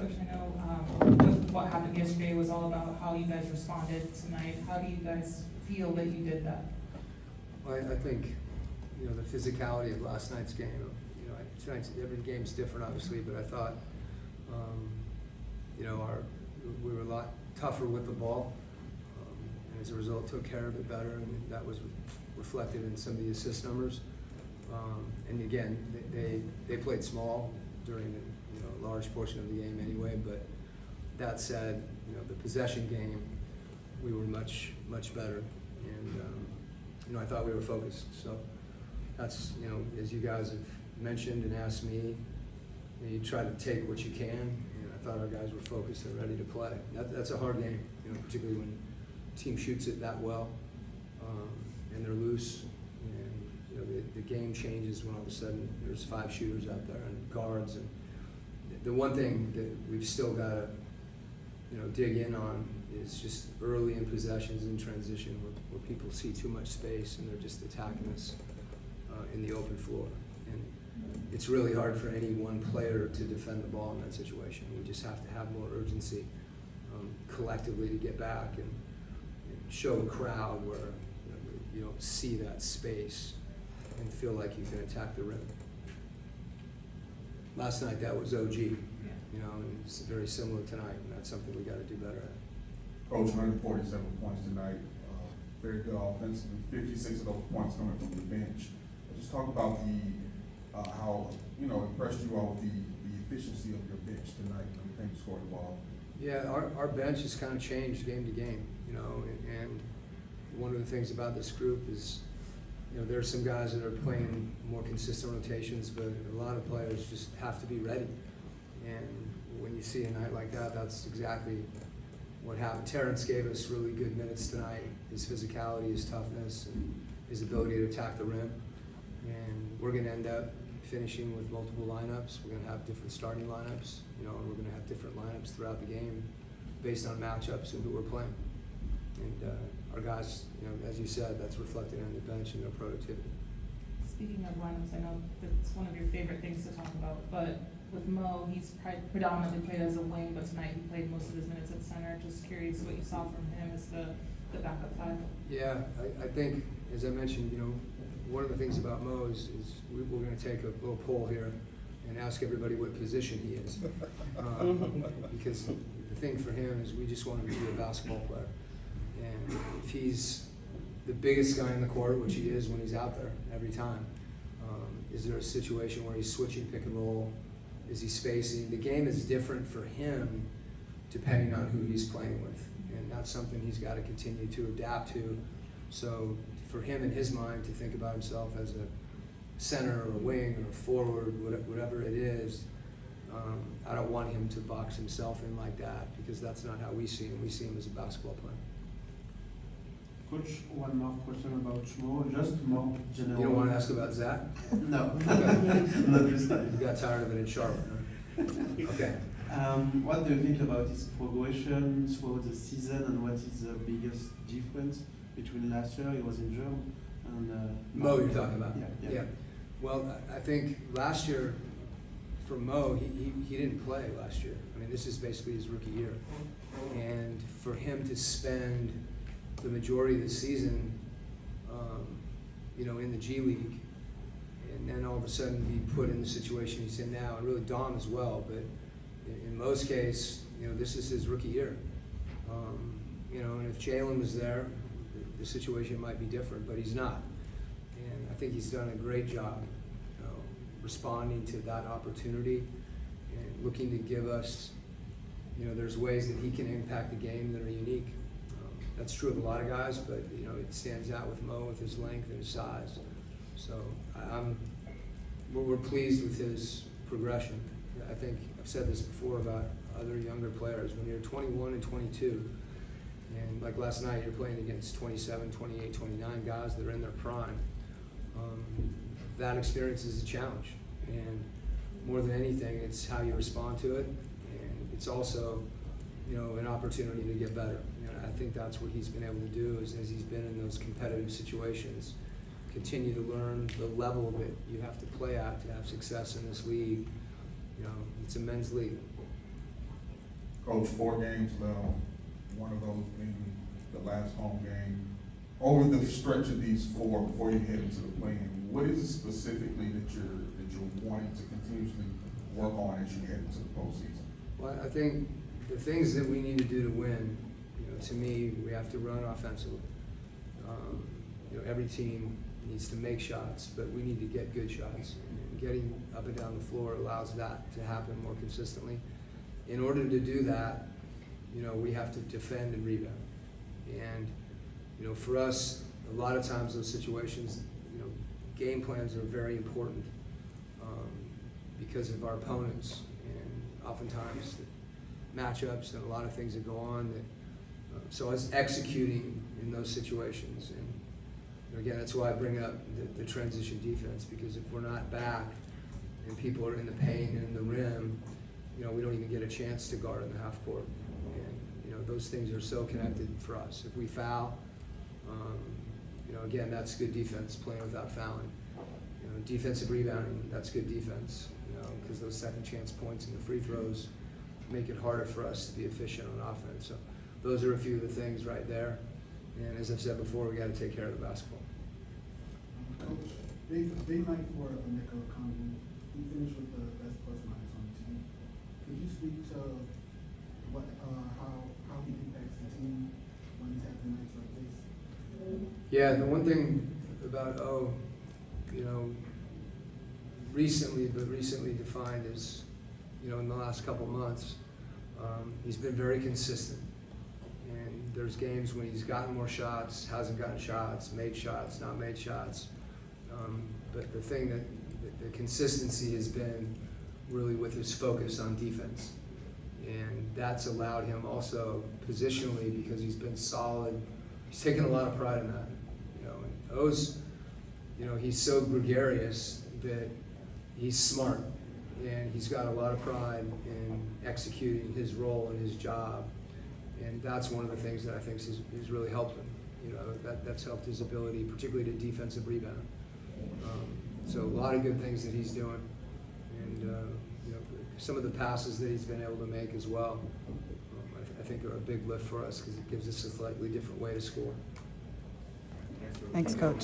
Coach, I know what happened yesterday was all about how you guys responded tonight. How do you guys feel that you did that? Well, I think, the physicality of last night's game, every game's different, obviously, but I thought, we were a lot tougher with the ball, and as a result took care of it better, and that was reflected in some of the assist numbers. And again, they played small during a large portion of the game anyway, but that said, the possession game, we were much better, and I thought we were focused. So that's, as you guys have mentioned and asked me, you try to take what you can, and I thought our guys were focused and ready to play. That's a hard game, particularly when a team shoots it that well, and they're loose, and the game changes when all of a sudden there's 5 shooters out there and guards. And the one thing that we've still got to dig in on is just early in possessions in transition where people see too much space and they're just attacking us in the open floor. And it's really hard for any one player to defend the ball in that situation. We just have to have more urgency collectively to get back and show a crowd where you don't see that space and feel like you can attack the rim. Last night that was OG, and it's very similar tonight, and that's something we got to do better at. Coach, 147 points tonight, very good offensively, 56 of those points coming from the bench. Just talk about how impressed you are with the efficiency of your bench tonight when you came to score the ball. Yeah, our bench has kind of changed game to game, and one of the things about this group is, there are some guys that are playing more consistent rotations, but a lot of players just have to be ready. And when you see a night like that, that's exactly what happened. Terrence gave us really good minutes tonight. His physicality, his toughness, and his ability to attack the rim. And we're going to end up finishing with multiple lineups. We're going to have different starting lineups, and we're going to have different lineups throughout the game based on matchups and who we're playing. And our guys, as you said, that's reflected on the bench and their productivity. Speaking of lineups, I know that's one of your favorite things to talk about, but with Mo, he's predominantly played as a wing, but tonight he played most of his minutes at center. Just curious what you saw from him as the backup 5. Yeah, I think, as I mentioned, one of the things about Mo is we're going to take a little poll here and ask everybody what position he is. Because the thing for him is we just want him to be a basketball player. And if he's the biggest guy in the court, which he is when he's out there every time, is there a situation where he's switching pick and roll? Is he spacing? The game is different for him depending on who he's playing with. And that's something he's got to continue to adapt to. So for him in his mind to think about himself as a center or a wing or a forward, whatever it is, I don't want him to box himself in like that, because that's not how we see him. We see him as a basketball player. Coach, one more question about Mo, just more general. You don't want to ask about Zach? No, Okay. not this time. You got tired of it in Charlotte, huh? Okay. What do you think about his progression throughout the season, and what is the biggest difference between last year, he was injured, and Mo, you're talking about? Yeah. Well, I think last year, for Mo, he didn't play last year. I mean, this is basically his rookie year. And for him to spend the majority of the season, in the G League, and then all of a sudden be put in the situation he's in now, and really Dom as well, but in Mo's case, this is his rookie year. And if Jalen was there, the situation might be different, but he's not. And I think he's done a great job, responding to that opportunity and looking to give us, there's ways that he can impact the game that are unique. That's true of a lot of guys, but it stands out with Mo with his length and his size. So we're pleased with his progression. I think I've said this before about other younger players. When you're 21 and 22, and like last night, you're playing against 27, 28, 29 guys that are in their prime. That experience is a challenge, and more than anything, it's how you respond to it, and it's also, an opportunity to get better. I think that's what he's been able to do as he's been in those competitive situations. Continue to learn the level that you have to play at to have success in this league. It's a men's league. Coach, 4 games left, one of those being the last home game. Over the stretch of these 4 before you head into the play-in, what is it specifically that you're wanting to continuously work on as you head into the postseason? Well, I think the things that we need to do to win, to me, we have to run offensively. Every team needs to make shots, but we need to get good shots. And getting up and down the floor allows that to happen more consistently. In order to do that, we have to defend and rebound. And, for us, a lot of times those situations, game plans are very important because of our opponents and oftentimes the matchups and a lot of things that go on. So us executing in those situations, and again, that's why I bring up the transition defense, because if we're not back and people are in the paint and in the rim, we don't even get a chance to guard in the half court. And those things are so connected for us. If we foul, again, that's good defense, playing without fouling. Defensive rebounding, that's good defense, because those second chance points and the free throws make it harder for us to be efficient on offense. So those are a few of the things right there. And as I've said before, we got to take care of the basketball. Coach, big night for Nico Conley. He finished with the best plus minus on the team. Could you speak to how he impacts the team when he's having nights like this? Yeah, the one thing about recently defined as, in the last couple months, he's been very consistent. And there's games when he's gotten more shots, hasn't gotten shots, made shots, not made shots. But the thing that the consistency has been really with his focus on defense. And that's allowed him also positionally, because he's been solid. He's taken a lot of pride in that. And O's, he's so gregarious that he's smart, and he's got a lot of pride in executing his role and his job. And that's one of the things that I think has really helped him. That's helped his ability, particularly to defensive rebound. So a lot of good things that he's doing, and some of the passes that he's been able to make as well, I think are a big lift for us, because it gives us a slightly different way to score. Thanks, Coach.